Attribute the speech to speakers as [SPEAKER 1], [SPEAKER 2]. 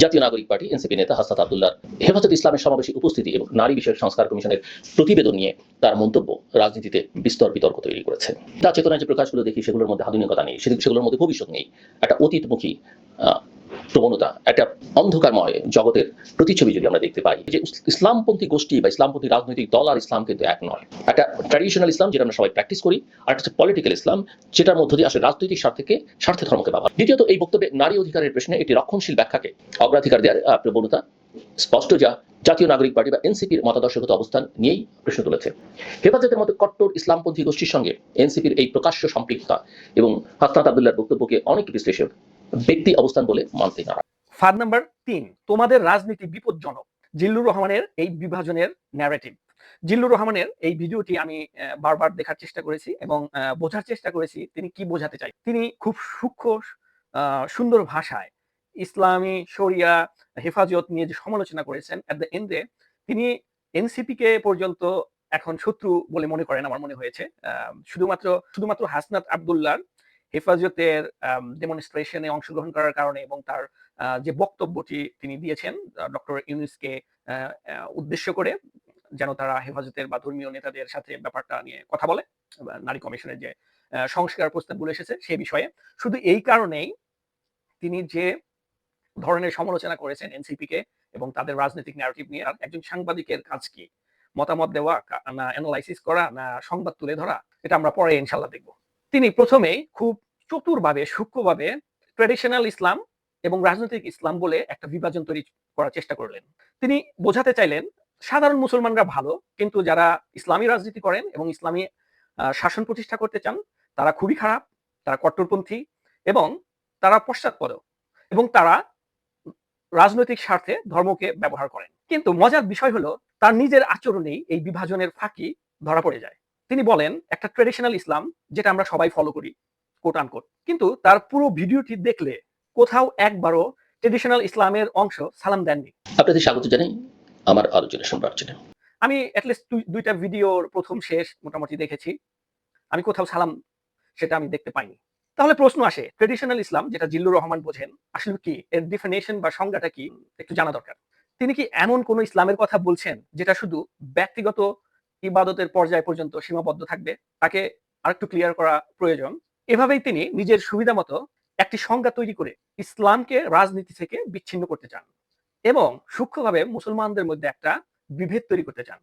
[SPEAKER 1] জাতীয় নাগরিক party NCP নেতা হাসনাত আব্দুল্লাহর হেফাজত ইসলামের সমাবেশে উপস্থিতি এবং নারী বিষয়ক সংস্কার কমিশনের প্রতিবেদন নিয়ে তার মন্তব্য রাজনীতিতে বিস্তর বিতর্ক তৈরি করেছে। তার চেতনায় যে প্রকাশগুলো দেখি সেগুলোর মধ্যে আধুনিকতা নেই, সেগুলোর মধ্যে ভবিষ্যৎ নেই, একটা অতীতমুখী প্রবণতা, একটা অন্ধকারময় জগতের প্রতিচ্ছবি যদি আমরা দেখতে পাই। যে ইসলামপন্থী গোষ্ঠী বা ইসলামপন্থী রাজনৈতিক দল আর ইসলাম কিন্তু এক নয়। একটা ট্র্যাডিশনাল ইসলাম যেটা আমরা সবাই প্র্যাকটিস করি, আর একটা পলিটিক্যাল ইসলাম যেটার মধ্য দিয়ে আসলে রাজনৈতিক স্বার্থে ধর্মকে ব্যবহার। দ্বিতীয়ত, এই বক্তব্যে নারী অধিকারের প্রশ্নে একটি রক্ষণশীল ব্যাখ্যাকে অগ্রাধিকার দেওয়ার প্রবণতা স্পষ্ট, যা জাতীয় নাগরিক পার্টি বা এনসিপির মতাদর্শগত অবস্থান নিয়েই প্রশ্ন তুলেছে। হেফাজতের মতো কট্টর ইসলামপন্থী গোষ্ঠীর সঙ্গে এনসিপির এই প্রকাশ্য সম্পৃক্ততা এবং হাসনাত আব্দুল্লাহর বক্তব্যকে অনেক বিশ্লেষক ব্যক্তি অবস্থান বলে মানতে নারাজ।
[SPEAKER 2] ফাঁদ নাম্বার 3, তোমাদের রাজনীতি বিপজ্জনক। জিল্লুর রহমানের এই বিভাজনের ন্যারেটিভ। জিল্লুর রহমানের এই ভিডিওটি আমি বারবার দেখার চেষ্টা করেছি এবং বোঝার চেষ্টা করেছি তিনি কি বোঝাতে চাই। তিনি খুব সূক্ষ্ম সুন্দর ভাষায় ইসলামী শরিয়া হেফাজত নিয়ে যে সমালোচনা করেছেন, এট দ্য এন্ডে তিনি এনসিপি কে পর্যন্ত এখন শত্রু বলে মনে করেন আমার মনে হয়েছে। শুধুমাত্র হাসনাত আব্দুল্লাহর হেফাজতের ডেমনস্ট্রেশনে অংশগ্রহণ করার কারণে এবং তার যে বক্তব্যটি তিনি দিয়েছেন ডক্টর ইউনূসকে উদ্দেশ্য করে, যেন তারা হেফাজতের বা ধর্মীয় নেতাদের সাথে ব্যাপারটা নিয়ে কথা বলে, নারী কমিশনের যে সংস্কার প্রস্তাবগুলো এসেছে সে বিষয়ে, শুধু এই কারণেই তিনি যে ধরনের সমালোচনা করেছেন এনসিপি কে এবং তাদের রাজনৈতিক ন্যারেটিভ নিয়ে। আর একজন সাংবাদিকের কাজ কি? মতামত দেওয়া, না অ্যানালাইসিস করা, না সংবাদ তুলে ধরা? এটা আমরা পরে ইনশাআল্লাহ দেখব। তিনি প্রথমেই খুব চতুরভাবে, সূক্ষ্মভাবে ট্র্যাডিশনাল ইসলাম এবং রাজনৈতিক ইসলাম বলে একটা বিভাজন তৈরি করার চেষ্টা করলেন। তিনি বোঝাতে চাইলেন সাধারণ মুসলমানরা ভালো, কিন্তু যারা ইসলামী রাজনীতি করেন এবং ইসলামী শাসন প্রতিষ্ঠা করতে চান তারা খুবই খারাপ, তারা কট্টরপন্থী এবং তারা পশ্চাৎপদ এবং তারা রাজনৈতিক স্বার্থে ধর্মকে ব্যবহার করেন। কিন্তু মজার বিষয় হলো তার নিজের আচরণেই এই বিভাজনের ফাঁকি ধরা পড়ে যায়। তিনি বলেন একটা ট্র্যাডিশনাল ইসলাম যেটা আমরা সবাই ফলো করি, কোট আনকোট, কিন্তু তার পুরো ভিডিওটি দেখলে কোথাও একবারও ট্র্যাডিশনাল ইসলামের অংশ সালাম দেননি।
[SPEAKER 1] আপনাদের স্বাগত জানাই আমার আলোচনা শুনবার জন্য।
[SPEAKER 2] আমি অ্যাটলিস্ট দুইটা ভিডিওর প্রথম শেষ মোটামুটি দেখেছি, আমি কোথাও সালাম সেটা আমি দেখতে পাইনি। তাহলে প্রশ্ন আসে, ট্র্যাডিশনাল ইসলাম যেটা জিল্লুর রহমান বোঝেন আসলে কি, এর ডেফিনেশন বা সংজ্ঞাটা কি একটু জানা দরকার। তিনি কি এমন কোন ইসলামের কথা বলছেন যেটা শুধু ব্যক্তিগত ইবাদতের পর্যায় পর্যন্ত সীমাবদ্ধ থাকবে? তাকে আরেকটু ক্লিয়ার করা প্রয়োজন। এভাবেই তিনি নিজের সুবিধা মতো একটি সংজ্ঞা তৈরি করে ইসলামকে রাজনীতি থেকে বিচ্ছিন্ন করতে চান এবং সূক্ষ্মভাবে মুসলমানদের মধ্যে একটা বিভেদ তৈরি করতে চান।